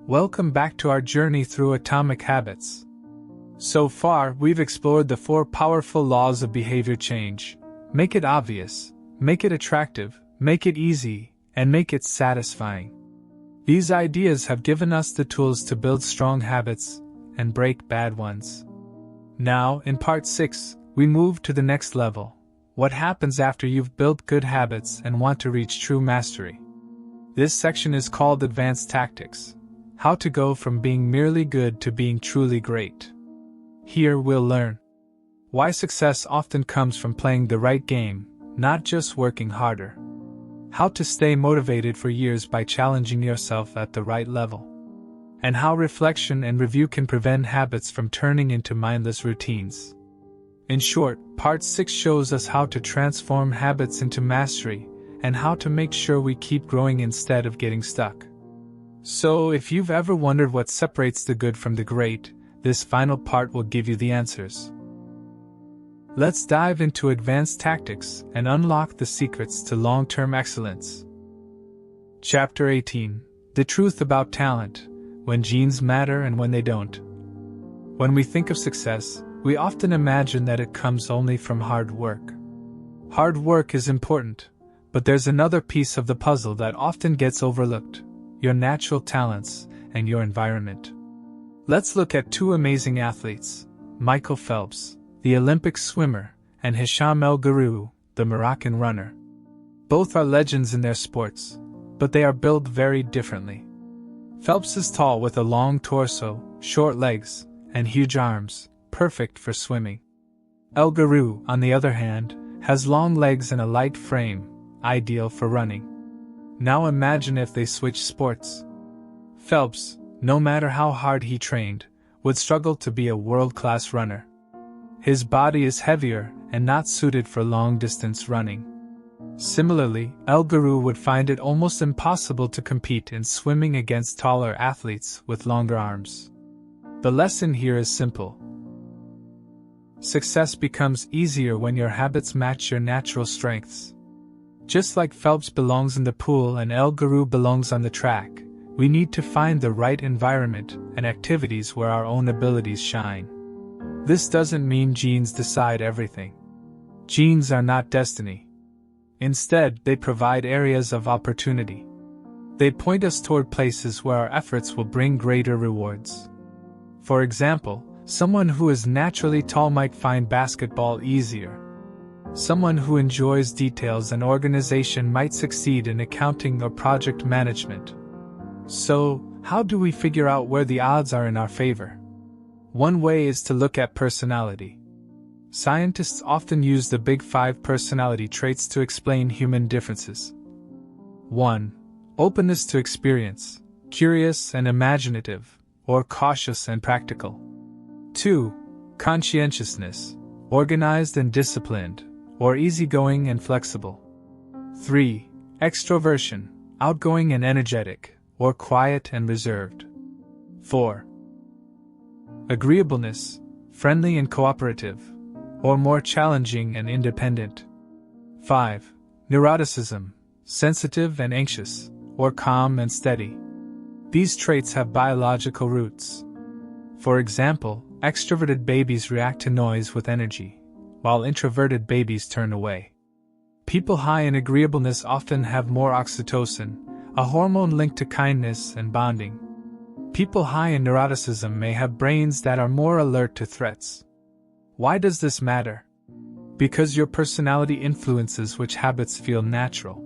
Welcome back to our journey through atomic habits. So far, we've explored the 4 powerful laws of behavior change. Make it obvious, make it attractive, make it easy, and make it satisfying. These ideas have given us the tools to build strong habits and break bad ones. Now, in part 6, we move to the next level. What happens after you've built good habits and want to reach true mastery? This section is called Advanced Tactics. How to go from being merely good to being truly great. Here we'll learn why success often comes from playing the right game, not just working harder. How to stay motivated for years by challenging yourself at the right level. And how reflection and review can prevent habits from turning into mindless routines. In short, part 6 shows us how to transform habits into mastery and how to make sure we keep growing instead of getting stuck. So, if you've ever wondered what separates the good from the great, this final part will give you the answers. Let's dive into advanced tactics and unlock the secrets to long-term excellence. Chapter 18: The Truth About Talent, When Genes Matter and When They Don't. When we think of success, we often imagine that it comes only from hard work. Hard work is important, but there's another piece of the puzzle that often gets overlooked: your natural talents and your environment. Let's look at 2 amazing athletes, Michael Phelps, the Olympic swimmer, and Hicham El Guerrouj, the Moroccan runner. Both are legends in their sports, but they are built very differently. Phelps is tall with a long torso, short legs, and huge arms, perfect for swimming. El Guerrouj, on the other hand, has long legs and a light frame, ideal for running. Now imagine if they switched sports. Phelps, no matter how hard he trained, would struggle to be a world-class runner. His body is heavier and not suited for long-distance running. Similarly, El Guerrouj would find it almost impossible to compete in swimming against taller athletes with longer arms. The lesson here is simple. Success becomes easier when your habits match your natural strengths. Just like Phelps belongs in the pool and El Guerrouj belongs on the track, we need to find the right environment and activities where our own abilities shine. This doesn't mean genes decide everything. Genes are not destiny. Instead, they provide areas of opportunity. They point us toward places where our efforts will bring greater rewards. For example, someone who is naturally tall might find basketball easier. Someone who enjoys details and organization might succeed in accounting or project management. So, how do we figure out where the odds are in our favor? One way is to look at personality. Scientists often use the Big 5 personality traits to explain human differences. 1. Openness to experience, curious and imaginative, or cautious and practical. 2. Conscientiousness, organized and disciplined, or easygoing and flexible. 3. Extroversion, outgoing and energetic, or quiet and reserved. 4. Agreeableness, friendly and cooperative, or more challenging and independent. 5. Neuroticism, sensitive and anxious, or calm and steady. These traits have biological roots. For example, extroverted babies react to noise with energy, while introverted babies turn away. People high in agreeableness often have more oxytocin, a hormone linked to kindness and bonding. People high in neuroticism may have brains that are more alert to threats. Why does this matter? Because your personality influences which habits feel natural.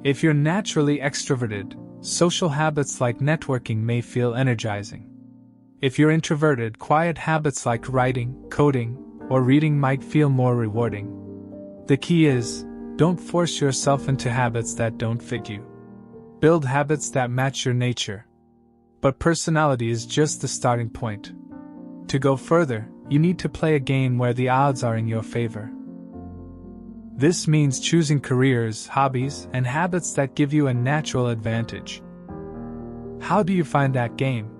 If you're naturally extroverted, social habits like networking may feel energizing. If you're introverted, quiet habits like writing, coding, or reading might feel more rewarding. The key is, don't force yourself into habits that don't fit you. Build habits that match your nature. But personality is just the starting point. To go further, you need to play a game where the odds are in your favor. This means choosing careers, hobbies, and habits that give you a natural advantage. How do you find that game?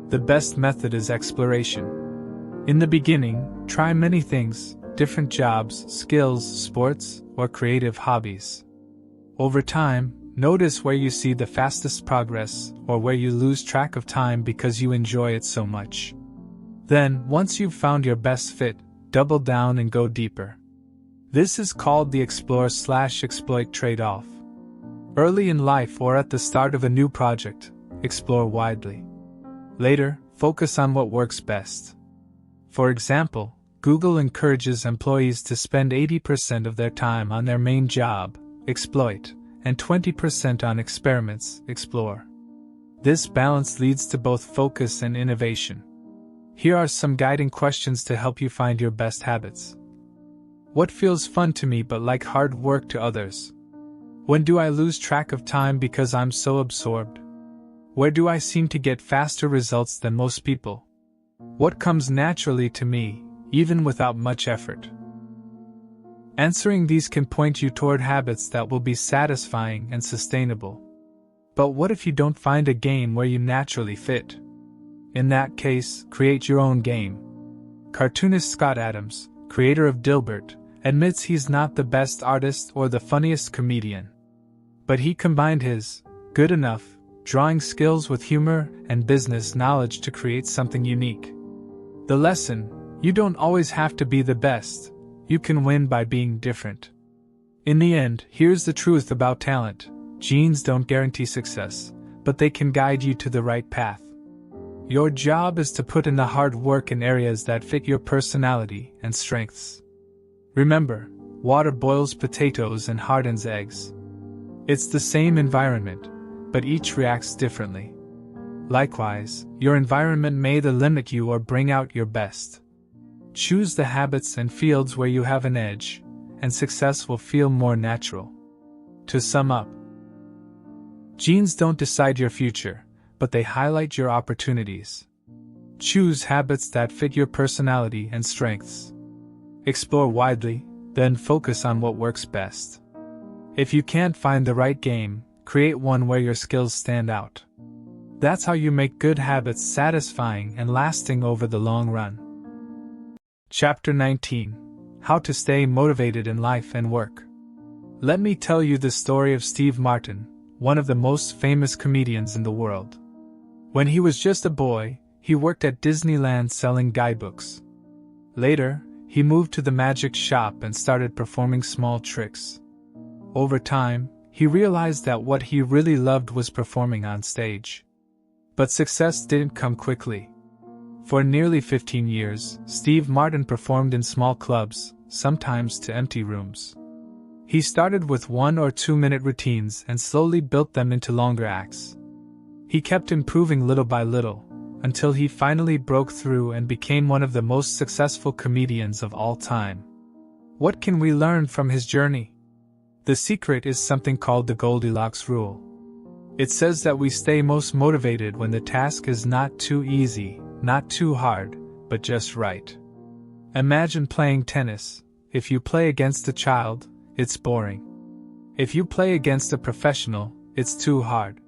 The best method is exploration. In the beginning, try many things, different jobs, skills, sports, or creative hobbies. Over time, Notice where you see the fastest progress or where you lose track of time because you enjoy it so much. Then, once you've found your best fit, double down and go deeper. This is called the explore/exploit trade-off. Early in life or at the start of a new project, explore widely. Later, focus on what works best. For example, Google encourages employees to spend 80% of their time on their main job, exploit, and 20% on experiments, explore. This balance leads to both focus and innovation. Here are some guiding questions to help you find your best habits. What feels fun to me but like hard work to others? When do I lose track of time because I'm so absorbed? Where do I seem to get faster results than most people? What comes naturally to me, even without much effort? Answering these can point you toward habits that will be satisfying and sustainable. But what if you don't find a game where you naturally fit? In that case, create your own game. Cartoonist Scott Adams, creator of Dilbert, admits he's not the best artist or the funniest comedian. But he combined his good enough drawing skills with humor and business knowledge to create something unique. The lesson: you don't always have to be the best, you can win by being different. In the end, here's the truth about talent: genes don't guarantee success, but they can guide you to the right path. Your job is to put in the hard work in areas that fit your personality and strengths. Remember, water boils potatoes and hardens eggs. It's the same environment, but each reacts differently. Likewise, your environment may either limit you or bring out your best. Choose the habits and fields where you have an edge, and success will feel more natural. To sum up, genes don't decide your future, but they highlight your opportunities. Choose habits that fit your personality and strengths. Explore widely, then focus on what works best. If you can't find the right game, create one where your skills stand out. That's how you make good habits satisfying and lasting over the long run. Chapter 19: How to Stay Motivated in Life and Work. Let me tell you the story of Steve Martin, one of the most famous comedians in the world. When he was just a boy, he worked at Disneyland selling guidebooks. Later, he moved to the magic shop and started performing small tricks. Over time, he realized that what he really loved was performing on stage. But success didn't come quickly. For nearly 15 years, Steve Martin performed in small clubs, sometimes to empty rooms. He started with 1 or 2 minute routines and slowly built them into longer acts. He kept improving little by little, until he finally broke through and became one of the most successful comedians of all time. What can we learn from his journey? The secret is something called the Goldilocks Rule. It says that we stay most motivated when the task is not too easy, not too hard, but just right. Imagine playing tennis. If you play against a child, it's boring. If you play against a professional, it's too hard.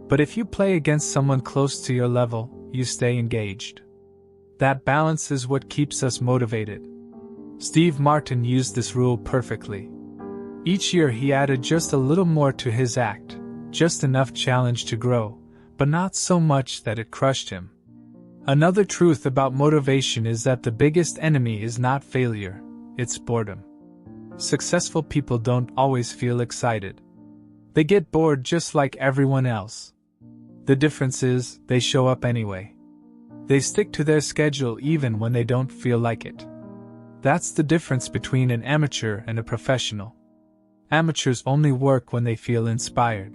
But if you play against someone close to your level, you stay engaged. That balance is what keeps us motivated. Steve Martin used this rule perfectly. Each year he added just a little more to his act, just enough challenge to grow, but not so much that it crushed him. Another truth about motivation is that the biggest enemy is not failure, it's boredom. Successful people don't always feel excited. They get bored just like everyone else. The difference is, they show up anyway. They stick to their schedule even when they don't feel like it. That's the difference between an amateur and a professional. Amateurs only work when they feel inspired.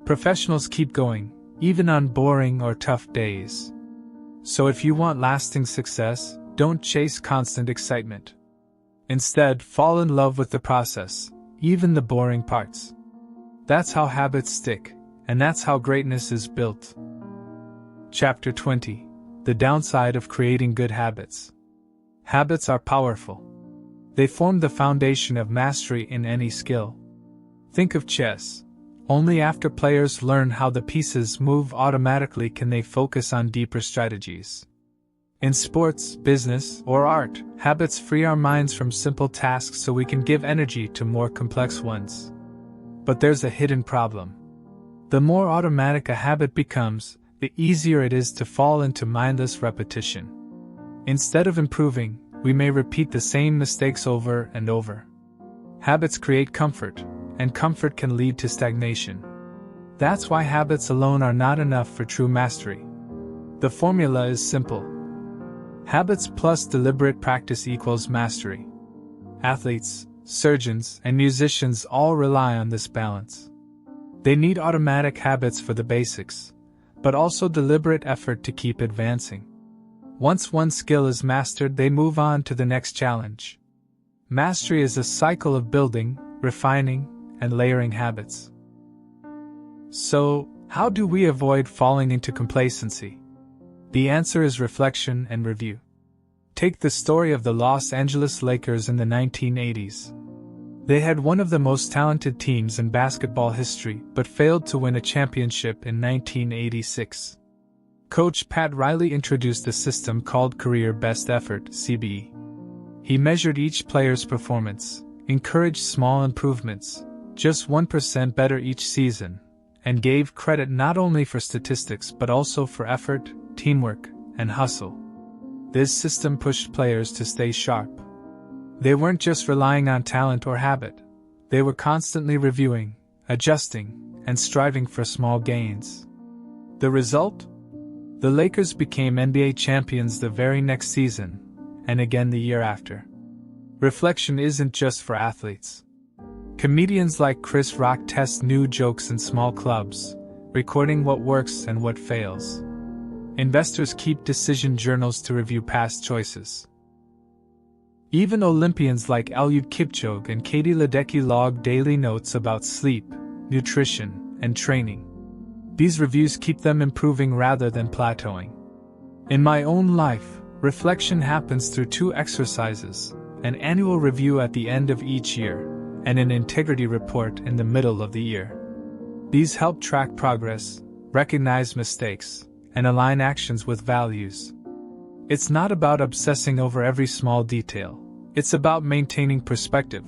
Professionals keep going, even on boring or tough days. So if you want lasting success, don't chase constant excitement. Instead, fall in love with the process, even the boring parts. That's how habits stick, and that's how greatness is built. Chapter 20: The Downside of Creating Good Habits. Habits are powerful. They form the foundation of mastery in any skill. Think of chess. Only after players learn how the pieces move automatically can they focus on deeper strategies. In sports, business, or art, habits free our minds from simple tasks so we can give energy to more complex ones. But there's a hidden problem. The more automatic a habit becomes, the easier it is to fall into mindless repetition. Instead of improving, we may repeat the same mistakes over and over. Habits create comfort, and comfort can lead to stagnation. That's why habits alone are not enough for true mastery. The formula is simple. Habits plus deliberate practice equals mastery. Athletes, surgeons, and musicians all rely on this balance. They need automatic habits for the basics, but also deliberate effort to keep advancing. Once one skill is mastered, they move on to the next challenge. Mastery is a cycle of building, refining, and layering habits. So, how do we avoid falling into complacency? The answer is reflection and review. Take the story of the Los Angeles Lakers in the 1980s. They had one of the most talented teams in basketball history, but failed to win a championship in 1986. Coach Pat Riley introduced a system called Career Best Effort (CBE). He measured each player's performance, encouraged small improvements, just 1% better each season, and gave credit not only for statistics but also for effort, teamwork, and hustle. This system pushed players to stay sharp. They weren't just relying on talent or habit. They were constantly reviewing, adjusting, and striving for small gains. The result? The Lakers became NBA champions the very next season, and again the year after. Reflection isn't just for athletes. Comedians like Chris Rock test new jokes in small clubs, recording what works and what fails. Investors keep decision journals to review past choices. Even Olympians like Eliud Kipchoge and Katie Ledecky log daily notes about sleep, nutrition, and training. These reviews keep them improving rather than plateauing. In my own life, reflection happens through two exercises: an annual review at the end of each year, and an integrity report in the middle of the year. These help track progress, recognize mistakes, and align actions with values. It's not about obsessing over every small detail. It's about maintaining perspective,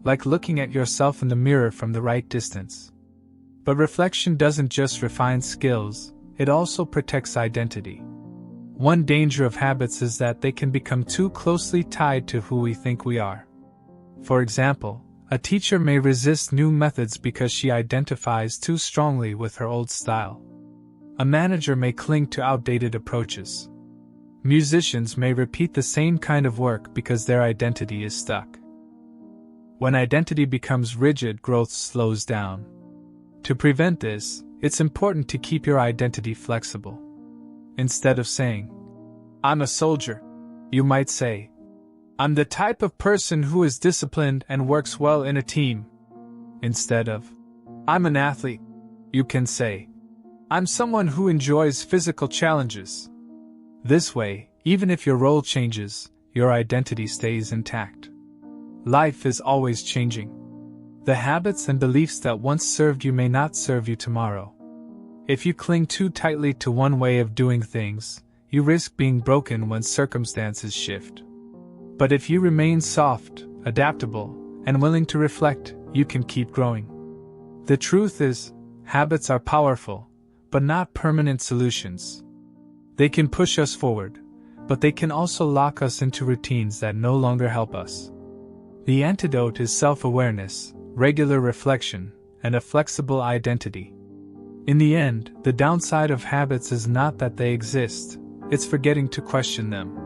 like looking at yourself in the mirror from the right distance. But reflection doesn't just refine skills, it also protects identity. One danger of habits is that they can become too closely tied to who we think we are. For example, a teacher may resist new methods because she identifies too strongly with her old style. A manager may cling to outdated approaches. Musicians may repeat the same kind of work because their identity is stuck. When identity becomes rigid, growth slows down. To prevent this, it's important to keep your identity flexible. Instead of saying, "I'm a soldier," you might say, "I'm the type of person who is disciplined and works well in a team." Instead of, "I'm an athlete," you can say, "I'm someone who enjoys physical challenges." This way, even if your role changes, your identity stays intact. Life is always changing. The habits and beliefs that once served you may not serve you tomorrow. If you cling too tightly to one way of doing things, you risk being broken when circumstances shift. But if you remain soft, adaptable, and willing to reflect, you can keep growing. The truth is, habits are powerful, but not permanent solutions. They can push us forward, but they can also lock us into routines that no longer help us. The antidote is self-awareness, regular reflection, and a flexible identity. In the end, the downside of habits is not that they exist, it's forgetting to question them.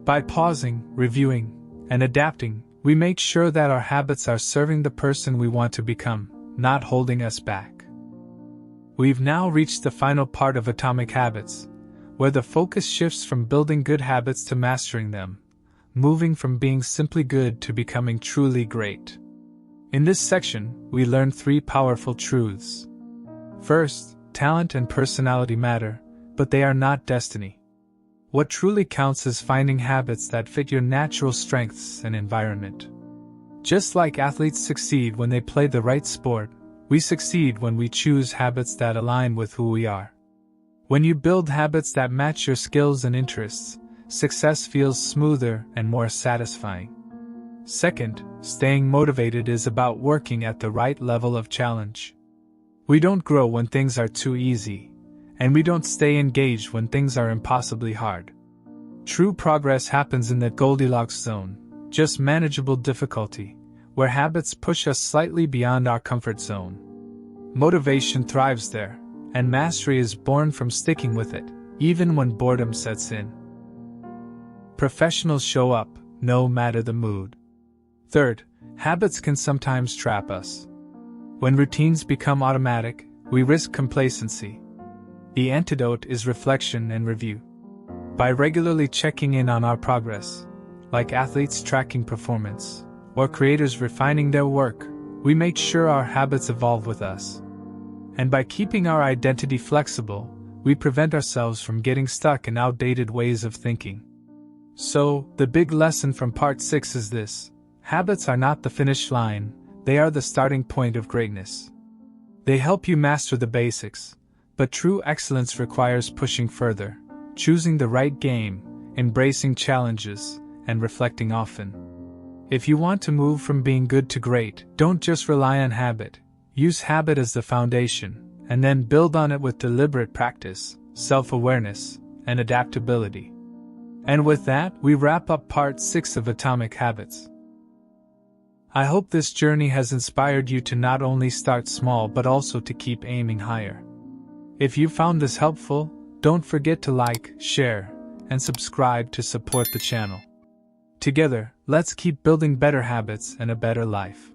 By pausing, reviewing, and adapting, we make sure that our habits are serving the person we want to become, not holding us back. We've now reached the final part of Atomic Habits, where the focus shifts from building good habits to mastering them, moving from being simply good to becoming truly great. In this section, we learn 3 powerful truths. First, talent and personality matter, but they are not destiny. What truly counts is finding habits that fit your natural strengths and environment. Just like athletes succeed when they play the right sport, we succeed when we choose habits that align with who we are. When you build habits that match your skills and interests, success feels smoother and more satisfying. Second, staying motivated is about working at the right level of challenge. We don't grow when things are too easy, and we don't stay engaged when things are impossibly hard. True progress happens in that Goldilocks zone, just manageable difficulty, where habits push us slightly beyond our comfort zone. Motivation thrives there, and mastery is born from sticking with it, even when boredom sets in. Professionals show up, no matter the mood. Third, habits can sometimes trap us. When routines become automatic, we risk complacency. The antidote is reflection and review. By regularly checking in on our progress, like athletes tracking performance, or creators refining their work, we make sure our habits evolve with us. And by keeping our identity flexible, we prevent ourselves from getting stuck in outdated ways of thinking. So, the big lesson from part 6 is this: habits are not the finish line, they are the starting point of greatness. They help you master the basics, but true excellence requires pushing further, choosing the right game, embracing challenges, and reflecting often. If you want to move from being good to great, don't just rely on habit. Use habit as the foundation, and then build on it with deliberate practice, self-awareness, and adaptability. And with that, we wrap up part 6 of Atomic Habits. I hope this journey has inspired you to not only start small but also to keep aiming higher. If you found this helpful, don't forget to like, share, and subscribe to support the channel. Together, let's keep building better habits and a better life.